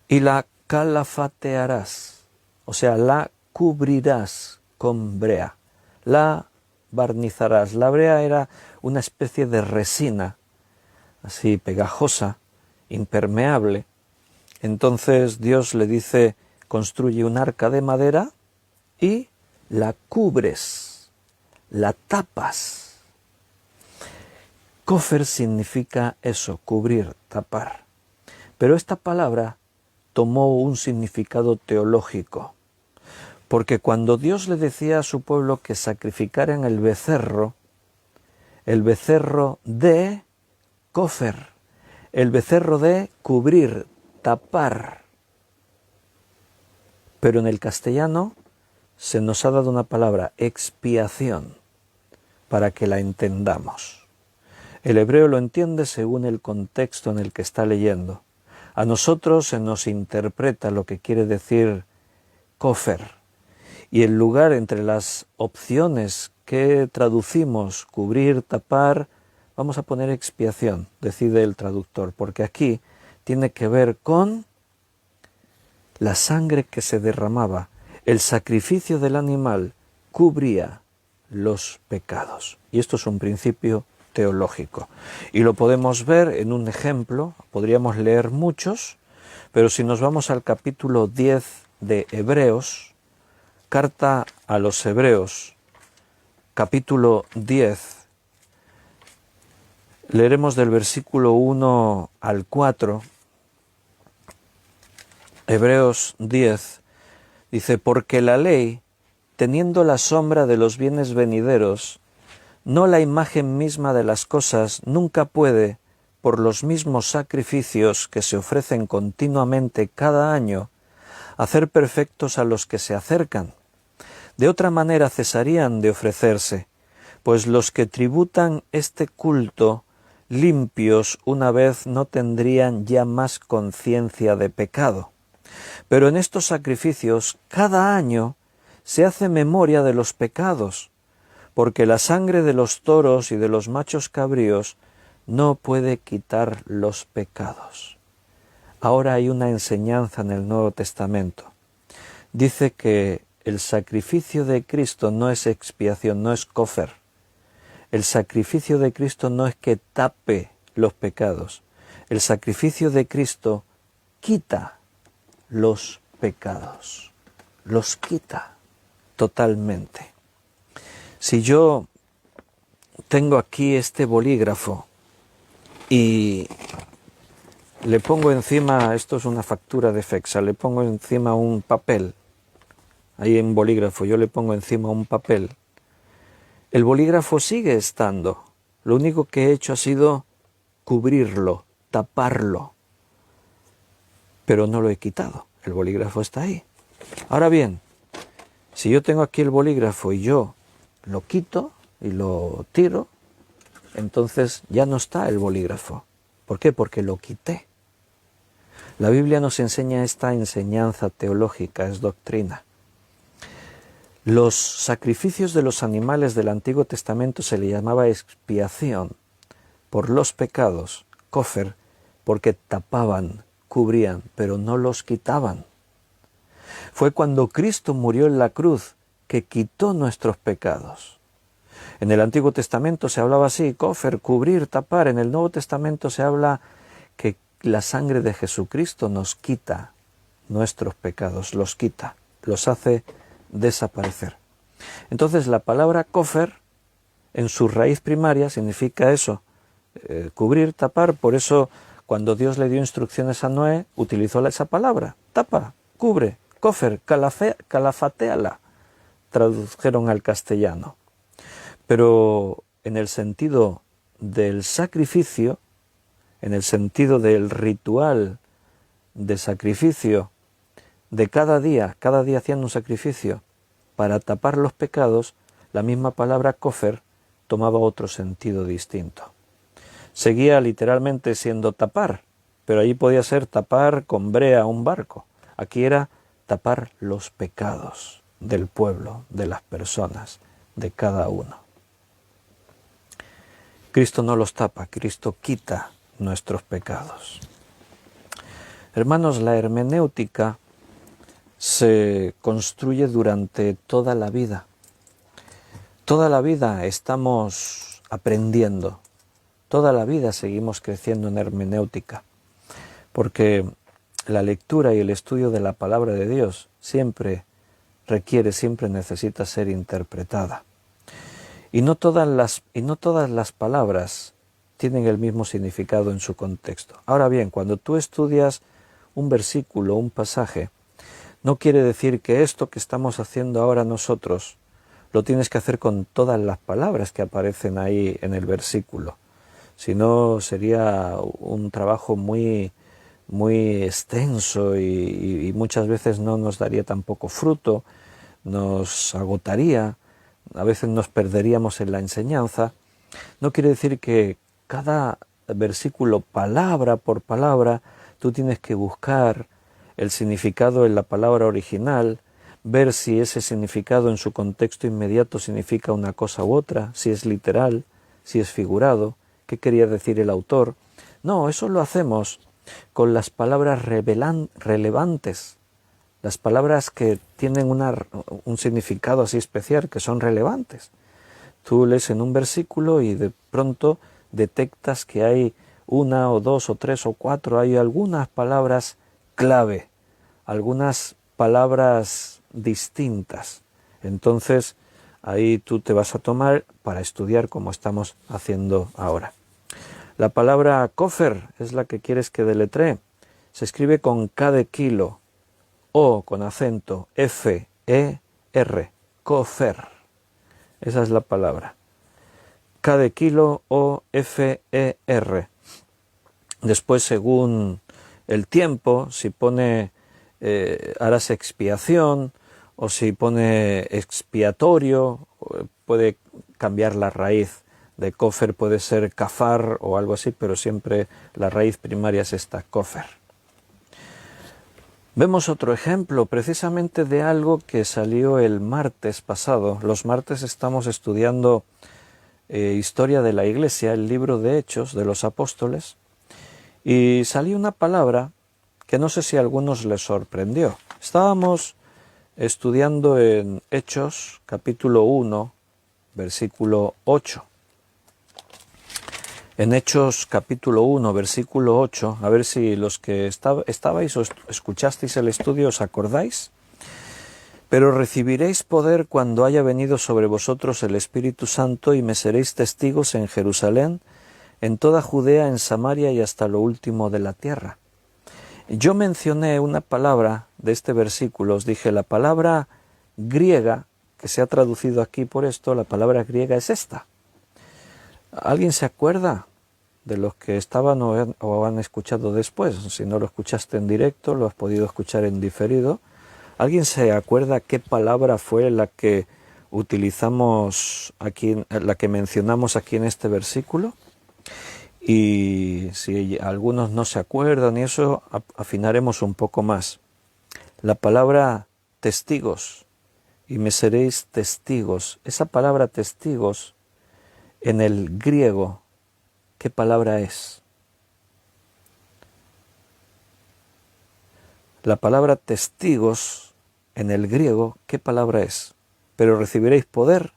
Y la calafatearás, o sea, la cubrirás con brea, la barnizarás. La brea era una especie de resina, así pegajosa, impermeable. Entonces Dios le dice, construye un arca de madera y la cubres, la tapas. Kofer significa eso, cubrir, tapar. Pero esta palabra tomó un significado teológico, porque cuando Dios le decía a su pueblo que sacrificaran el becerro de kofer, el becerro de cubrir, tapar. Pero en el castellano se nos ha dado una palabra, expiación, para que la entendamos. El hebreo lo entiende según el contexto en el que está leyendo. A nosotros se nos interpreta lo que quiere decir kofer. Y el lugar entre las opciones que traducimos, cubrir, tapar, vamos a poner expiación, decide el traductor, porque aquí tiene que ver con la sangre que se derramaba. El sacrificio del animal cubría los pecados. Y esto es un principio teológico. Y lo podemos ver en un ejemplo, podríamos leer muchos, pero si nos vamos al capítulo 10 de Hebreos, carta a los Hebreos, capítulo 10, leeremos del versículo 1 al 4, Hebreos 10, dice, porque la ley, teniendo la sombra de los bienes venideros, no la imagen misma de las cosas, nunca puede, por los mismos sacrificios que se ofrecen continuamente cada año, hacer perfectos a los que se acercan. De otra manera cesarían de ofrecerse, pues los que tributan este culto limpios una vez no tendrían ya más conciencia de pecado. Pero en estos sacrificios cada año se hace memoria de los pecados, porque la sangre de los toros y de los machos cabríos no puede quitar los pecados. Ahora hay una enseñanza en el Nuevo Testamento. Dice que el sacrificio de Cristo no es expiación, no es kofer. El sacrificio de Cristo no es que tape los pecados. El sacrificio de Cristo quita los pecados. Los quita totalmente. Si yo tengo aquí este bolígrafo y le pongo encima, esto es una factura de FEXA, le pongo encima un papel, ahí en bolígrafo yo le pongo encima un papel, el bolígrafo sigue estando, lo único que he hecho ha sido cubrirlo, taparlo, pero no lo he quitado, el bolígrafo está ahí. Ahora bien, si yo tengo aquí el bolígrafo y yo lo quito y lo tiro, entonces ya no está el bolígrafo. ¿Por qué? Porque lo quité. La Biblia nos enseña esta enseñanza teológica, es doctrina. Los sacrificios de los animales del Antiguo Testamento se le llamaba expiación por los pecados, kofer, porque tapaban, cubrían, pero no los quitaban. Fue cuando Cristo murió en la cruz que quitó nuestros pecados. En el Antiguo Testamento se hablaba así, kofer, cubrir, tapar. En el Nuevo Testamento se habla que la sangre de Jesucristo nos quita nuestros pecados, los quita, los hace desaparecer. Entonces la palabra kofer en su raíz primaria significa eso, cubrir, tapar. Por eso cuando Dios le dio instrucciones a Noé utilizó esa palabra, tapa, cubre, kofer, calafateala, tradujeron al castellano. Pero en el sentido del sacrificio, en el sentido del ritual de sacrificio, de cada día hacían un sacrificio para tapar los pecados, la misma palabra kofer tomaba otro sentido distinto. Seguía literalmente siendo tapar, pero allí podía ser tapar con brea un barco. Aquí era tapar los pecados del pueblo, de las personas, de cada uno. Cristo no los tapa, Cristo quita nuestros pecados. Hermanos, la hermenéutica se construye durante toda la vida. Toda la vida estamos aprendiendo, toda la vida seguimos creciendo en hermenéutica, porque la lectura y el estudio de la palabra de Dios siempre necesita ser interpretada. Y no todas las palabras tienen el mismo significado en su contexto. Ahora bien, cuando tú estudias un versículo, un pasaje, no quiere decir que esto que estamos haciendo ahora nosotros lo tienes que hacer con todas las palabras que aparecen ahí en el versículo. Si no, sería un trabajo muy extenso y muchas veces no nos daría tampoco fruto, nos agotaría, a veces nos perderíamos en la enseñanza. No quiere decir que cada versículo, palabra por palabra, tú tienes que buscar el significado en la palabra original, ver si ese significado en su contexto inmediato significa una cosa u otra, si es literal, si es figurado, qué quería decir el autor. No, eso lo hacemos con las palabras relevantes, las palabras que tienen un significado así especial, que son relevantes. Tú lees en un versículo y de pronto detectas que hay una o dos o tres o cuatro, hay algunas palabras clave, algunas palabras distintas. Entonces ahí tú te vas a tomar para estudiar como estamos haciendo ahora. La palabra kofer es la que quieres que deletree. Se escribe con K de kilo, O con acento, F-E-R, kofer. Esa es la palabra. K de kilo, O, F-E-R. Después, según el tiempo, si pone harás expiación, o si pone expiatorio, puede cambiar la raíz de kofer puede ser kafar o algo así, pero siempre la raíz primaria es esta, kofer. Vemos otro ejemplo precisamente de algo que salió el martes pasado. Los martes estamos estudiando historia de la Iglesia, el libro de Hechos de los Apóstoles, y salió una palabra que no sé si a algunos les sorprendió. Estábamos estudiando en Hechos capítulo 1, versículo 8. En Hechos capítulo 1, versículo 8, a ver si los que estabais o escuchasteis el estudio os acordáis. Pero recibiréis poder cuando haya venido sobre vosotros el Espíritu Santo y me seréis testigos en Jerusalén, en toda Judea, en Samaria y hasta lo último de la tierra. Yo mencioné una palabra de este versículo, os dije la palabra griega, que se ha traducido aquí por esto, la palabra griega es esta. ¿Alguien se acuerda de los que estaban o han escuchado después? Si no lo escuchaste en directo, lo has podido escuchar en diferido. ¿Alguien se acuerda qué palabra fue la que utilizamos aquí, la que mencionamos aquí en este versículo? Y si algunos no se acuerdan y eso, afinaremos un poco más. La palabra testigos, y me seréis testigos. Esa palabra testigos en el griego, ¿qué palabra es? La palabra testigos en el griego, ¿qué palabra es? Pero recibiréis poder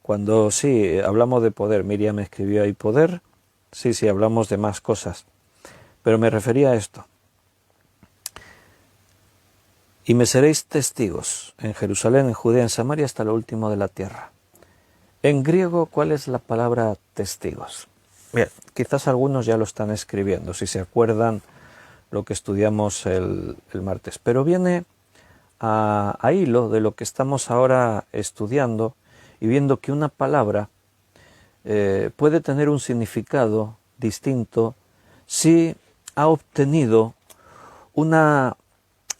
cuando, sí, hablamos de poder. Miriam me escribió ahí poder. Sí, hablamos de más cosas. Pero me refería a esto. Y me seréis testigos en Jerusalén, en Judea, en Samaria, hasta lo último de la tierra. En griego, ¿cuál es la palabra testigos? Bien, quizás algunos ya lo están escribiendo, si se acuerdan lo que estudiamos el martes. Pero viene a hilo de lo que estamos ahora estudiando y viendo que una palabra puede tener un significado distinto si ha obtenido una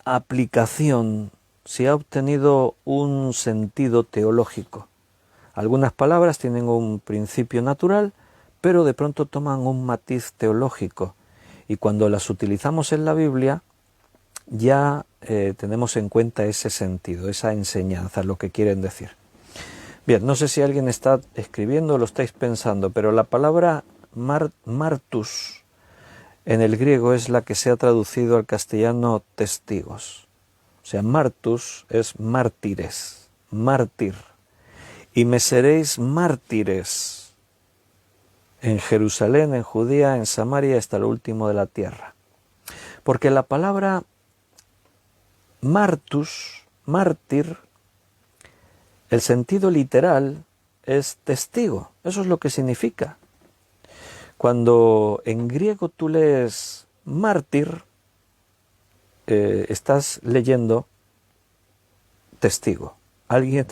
aplicación, si ha obtenido un sentido teológico. Algunas palabras tienen un principio natural, pero de pronto toman un matiz teológico. Y cuando las utilizamos en la Biblia, ya tenemos en cuenta ese sentido, esa enseñanza, lo que quieren decir. Bien, no sé si alguien está escribiendo o lo estáis pensando, pero la palabra martus en el griego es la que se ha traducido al castellano testigos. O sea, martus es mártires, mártir. Y me seréis mártires en Jerusalén, en Judea, en Samaria, hasta lo último de la tierra. Porque la palabra martus, mártir, el sentido literal es testigo. Eso es lo que significa. Cuando en griego tú lees mártir, estás leyendo testigo, alguien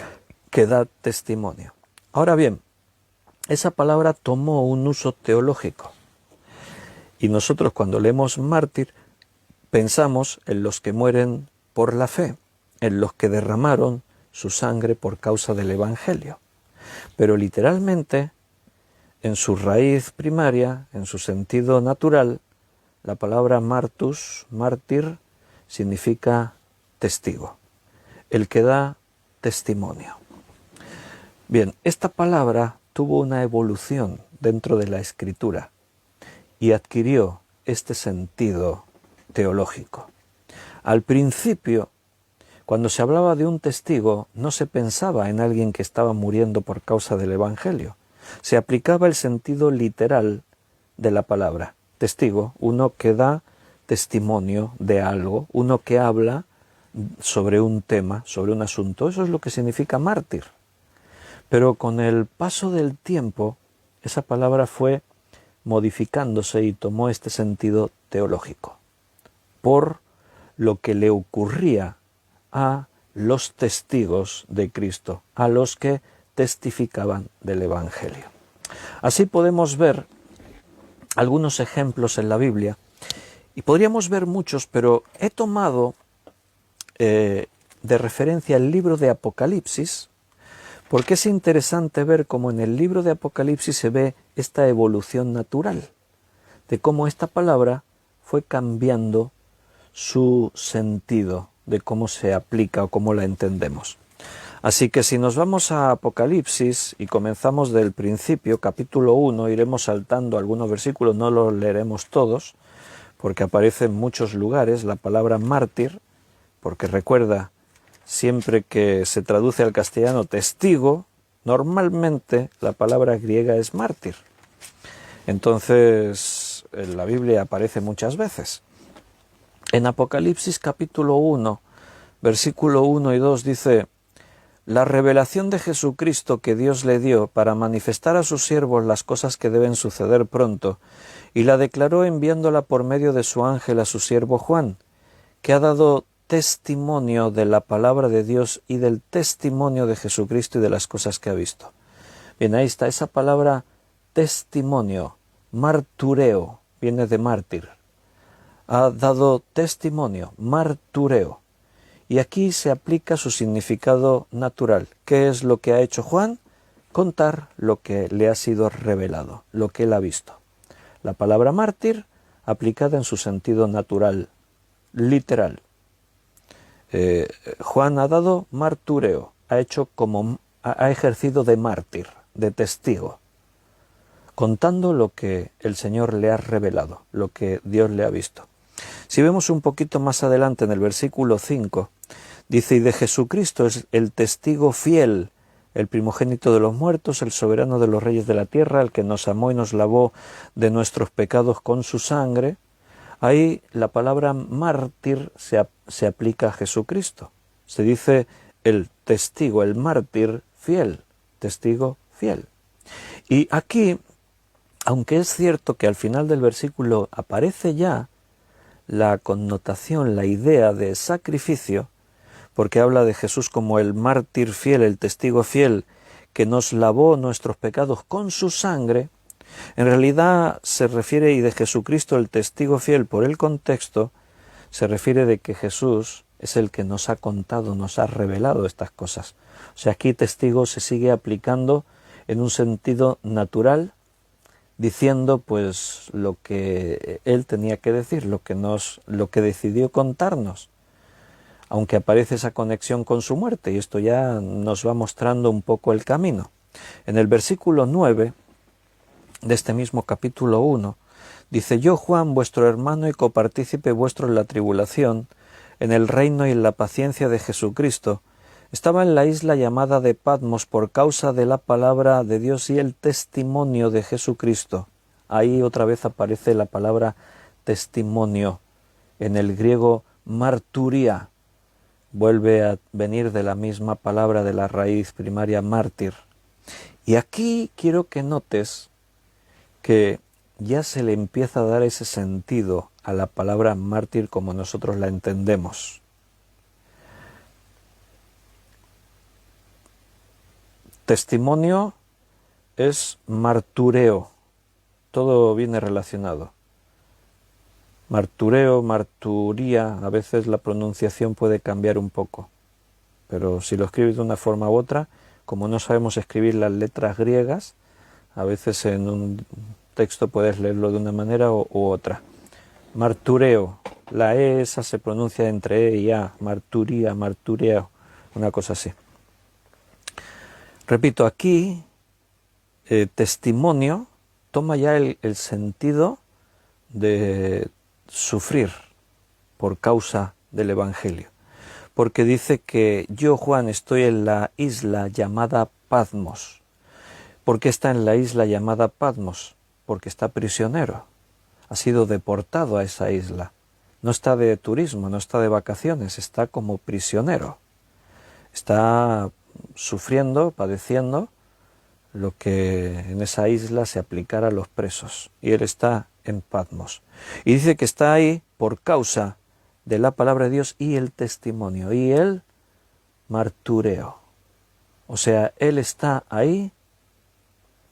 que da testimonio. Ahora bien, esa palabra tomó un uso teológico. Y nosotros cuando leemos mártir, pensamos en los que mueren por la fe, en los que derramaron su sangre por causa del Evangelio. Pero literalmente, en su raíz primaria, en su sentido natural, la palabra martus, mártir, significa testigo, el que da testimonio. Bien, esta palabra tuvo una evolución dentro de la Escritura y adquirió este sentido teológico. Al principio, cuando se hablaba de un testigo, no se pensaba en alguien que estaba muriendo por causa del Evangelio. Se aplicaba el sentido literal de la palabra. Testigo, uno que da testimonio de algo, uno que habla sobre un tema, sobre un asunto. Eso es lo que significa mártir. Pero con el paso del tiempo, esa palabra fue modificándose y tomó este sentido teológico, por lo que le ocurría a los testigos de Cristo, a los que testificaban del Evangelio. Así podemos ver algunos ejemplos en la Biblia, y podríamos ver muchos, pero he tomado de referencia el libro de Apocalipsis, Porque es interesante ver cómo en el libro de Apocalipsis se ve esta evolución natural, de cómo esta palabra fue cambiando su sentido, de cómo se aplica o cómo la entendemos. Así que si nos vamos a Apocalipsis y comenzamos del principio, capítulo 1, iremos saltando algunos versículos, no los leeremos todos, porque aparece en muchos lugares la palabra mártir, porque recuerda, siempre que se traduce al castellano testigo, normalmente la palabra griega es mártir. Entonces, en la Biblia aparece muchas veces. En Apocalipsis capítulo 1, versículo 1 y 2 dice: la revelación de Jesucristo que Dios le dio para manifestar a sus siervos las cosas que deben suceder pronto, y la declaró enviándola por medio de su ángel a su siervo Juan, que ha dado testimonio de la palabra de Dios y del testimonio de Jesucristo y de las cosas que ha visto. Bien, ahí está esa palabra testimonio, martureo, viene de mártir. Ha dado testimonio, martureo. Y aquí se aplica su significado natural. ¿Qué es lo que ha hecho Juan? Contar lo que le ha sido revelado, lo que él ha visto. La palabra mártir aplicada en su sentido natural, literal. Juan ha dado martureo, ha ejercido de mártir, de testigo, contando lo que el Señor le ha revelado, lo que Dios le ha visto. Si vemos un poquito más adelante en el versículo 5, dice: y de Jesucristo es el testigo fiel, el primogénito de los muertos, el soberano de los reyes de la tierra, el que nos amó y nos lavó de nuestros pecados con su sangre. Ahí la palabra mártir se aplica a Jesucristo. Se dice el testigo, el mártir fiel, testigo fiel. Y aquí, aunque es cierto que al final del versículo aparece ya la connotación, la idea de sacrificio, porque habla de Jesús como el mártir fiel, el testigo fiel, que nos lavó nuestros pecados con su sangre, en realidad se refiere, y de Jesucristo el testigo fiel por el contexto, se refiere de que Jesús es el que nos ha contado, nos ha revelado estas cosas. O sea, aquí testigo se sigue aplicando en un sentido natural, diciendo pues lo que él tenía que decir, lo que decidió contarnos, aunque aparece esa conexión con su muerte, y esto ya nos va mostrando un poco el camino. En el versículo 9 de este mismo capítulo 1, dice: yo, Juan, vuestro hermano y copartícipe vuestro en la tribulación, en el reino y en la paciencia de Jesucristo, estaba en la isla llamada de Patmos por causa de la palabra de Dios y el testimonio de Jesucristo. Ahí otra vez aparece la palabra testimonio, en el griego marturia, vuelve a venir de la misma palabra de la raíz primaria mártir. Y aquí quiero que notes que ya se le empieza a dar ese sentido a la palabra mártir como nosotros la entendemos. Testimonio es martureo, todo viene relacionado. Martureo, marturía, a veces la pronunciación puede cambiar un poco, pero si lo escribes de una forma u otra, como no sabemos escribir las letras griegas, a veces en un texto puedes leerlo de una manera u otra. Martureo, la E esa se pronuncia entre E y A, marturía, martureo, una cosa así. Repito, aquí testimonio toma ya el sentido de sufrir por causa del Evangelio, porque dice que yo, Juan, estoy en la isla llamada Patmos. ¿Por qué está en la isla llamada Patmos? Porque está prisionero, ha sido deportado a esa isla, no está de turismo, no está de vacaciones, está como prisionero, está sufriendo, padeciendo lo que en esa isla se aplicara a los presos, y él está en Patmos. Y dice que está ahí por causa de la palabra de Dios y el testimonio, y el martureo. O sea, él está ahí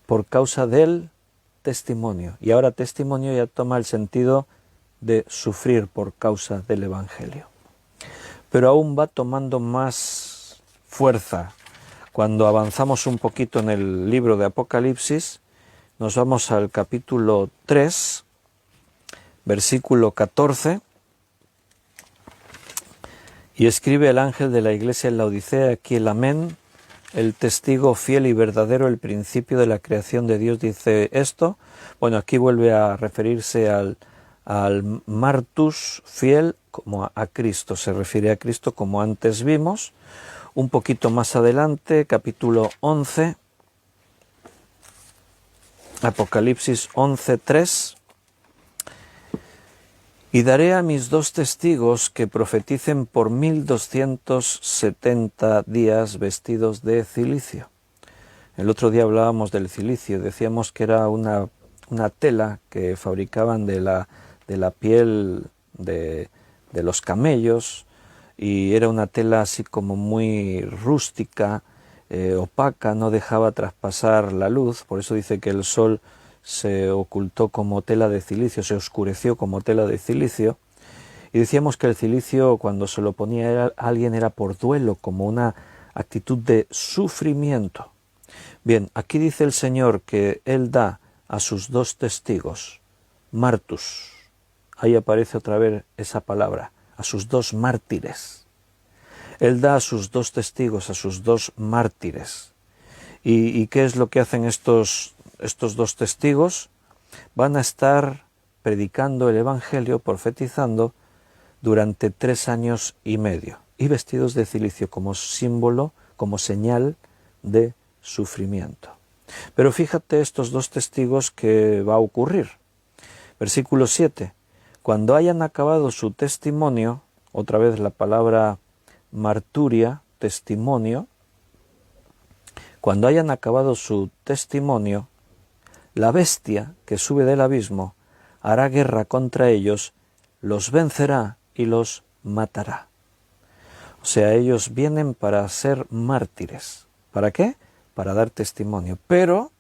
por causa del testimonio. Y ahora testimonio ya toma el sentido de sufrir por causa del Evangelio. Pero aún va tomando más fuerza Cuando avanzamos un poquito en el libro de Apocalipsis, nos vamos al capítulo 3, versículo 14, y escribe el ángel de la iglesia en la Odisea, aquí el amén, el testigo fiel y verdadero, el principio de la creación de Dios, dice esto. Bueno, aquí vuelve a referirse al Martus fiel como a Cristo, se refiere a Cristo como antes vimos. Un poquito más adelante, capítulo 11, Apocalipsis 11:3. Y daré a mis 2 testigos que profeticen por 1270 días vestidos de cilicio. El otro día hablábamos del cilicio, decíamos que era una tela que fabricaban de la piel de los camellos, y era una tela así como muy rústica, opaca, no dejaba traspasar la luz, por eso dice que el sol se ocultó como tela de cilicio, se oscureció como tela de cilicio, y decíamos que el cilicio cuando se lo ponía a alguien era por duelo, como una actitud de sufrimiento. Bien, aquí dice el Señor que Él da a sus 2 testigos, martus, ahí aparece otra vez esa palabra, a sus 2 mártires. Él da a sus 2 testigos, a sus 2 mártires. ¿Y qué es lo que hacen estos 2 testigos? Van a estar predicando el Evangelio, profetizando, durante 3 años y medio, y vestidos de cilicio como símbolo, como señal de sufrimiento. Pero fíjate estos 2 testigos que va a ocurrir. Versículo 7. Cuando hayan acabado su testimonio, otra vez la palabra marturia, testimonio, cuando hayan acabado su testimonio, la bestia que sube del abismo hará guerra contra ellos, los vencerá y los matará. O sea, ellos vienen para ser mártires. ¿Para qué? Para dar testimonio. Pero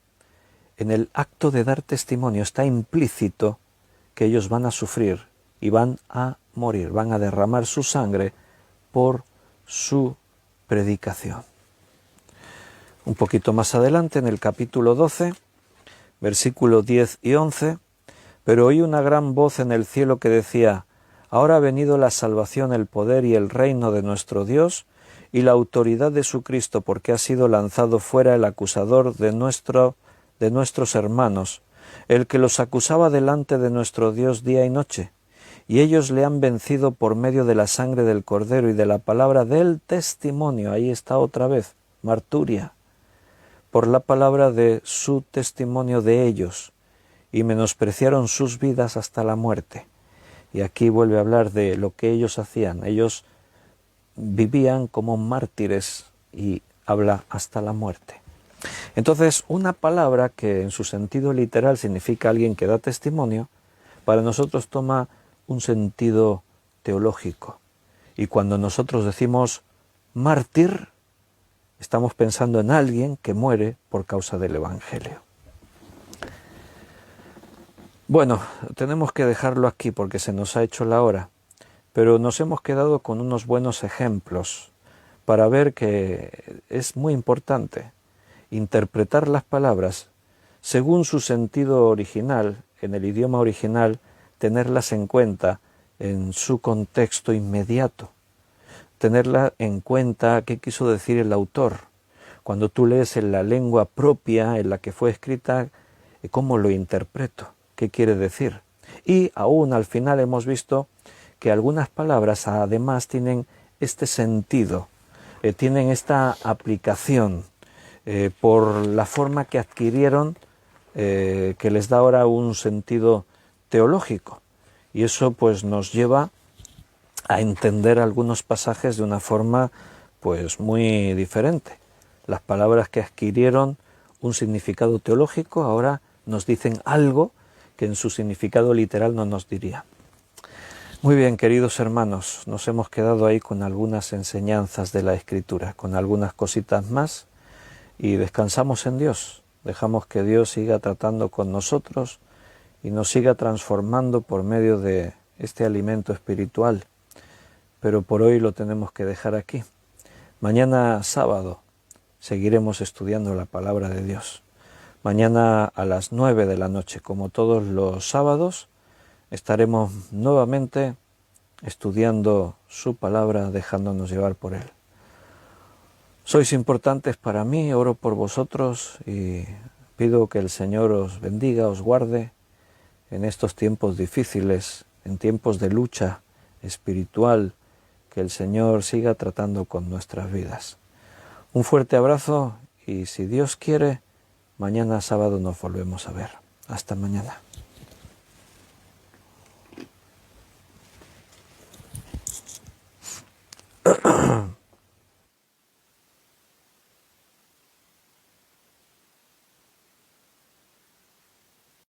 en el acto de dar testimonio está implícito que ellos van a sufrir y van a morir, van a derramar su sangre por su predicación. Un poquito más adelante, en el capítulo 12, versículos 10 y 11, pero oí una gran voz en el cielo que decía: ahora ha venido la salvación, el poder y el reino de nuestro Dios y la autoridad de su Cristo, porque ha sido lanzado fuera el acusador de nuestros hermanos, el que los acusaba delante de nuestro Dios día y noche. Y ellos le han vencido por medio de la sangre del Cordero y de la palabra del testimonio. Ahí está otra vez, marturia. Por la palabra de su testimonio de ellos, y menospreciaron sus vidas hasta la muerte. Y aquí vuelve a hablar de lo que ellos hacían. Ellos vivían como mártires y habla hasta la muerte. Entonces, una palabra que en su sentido literal significa alguien que da testimonio, para nosotros toma un sentido teológico. Y cuando nosotros decimos mártir, estamos pensando en alguien que muere por causa del Evangelio. Bueno, tenemos que dejarlo aquí porque se nos ha hecho la hora, pero nos hemos quedado con unos buenos ejemplos para ver que es muy importante interpretar las palabras según su sentido original, en el idioma original, tenerlas en cuenta en su contexto inmediato, tenerla en cuenta qué quiso decir el autor. Cuando tú lees en la lengua propia en la que fue escrita, ¿cómo lo interpreto? ¿Qué quiere decir? Y aún al final hemos visto que algunas palabras además tienen este sentido, tienen esta aplicación por la forma que adquirieron, que les da ahora un sentido teológico. Y eso pues nos lleva a entender algunos pasajes de una forma pues muy diferente. Las palabras que adquirieron un significado teológico ahora nos dicen algo que en su significado literal no nos diría. Muy bien, queridos hermanos, nos hemos quedado ahí con algunas enseñanzas de la Escritura, con algunas cositas más, y descansamos en Dios. Dejamos que Dios siga tratando con nosotros y nos siga transformando por medio de este alimento espiritual. Pero por hoy lo tenemos que dejar aquí. Mañana sábado seguiremos estudiando la palabra de Dios. Mañana a las 9 de la noche, como todos los sábados, estaremos nuevamente estudiando su palabra, dejándonos llevar por él. Sois importantes para mí, oro por vosotros y pido que el Señor os bendiga, os guarde en estos tiempos difíciles, en tiempos de lucha espiritual, que el Señor siga tratando con nuestras vidas. Un fuerte abrazo y si Dios quiere, mañana sábado nos volvemos a ver. Hasta mañana.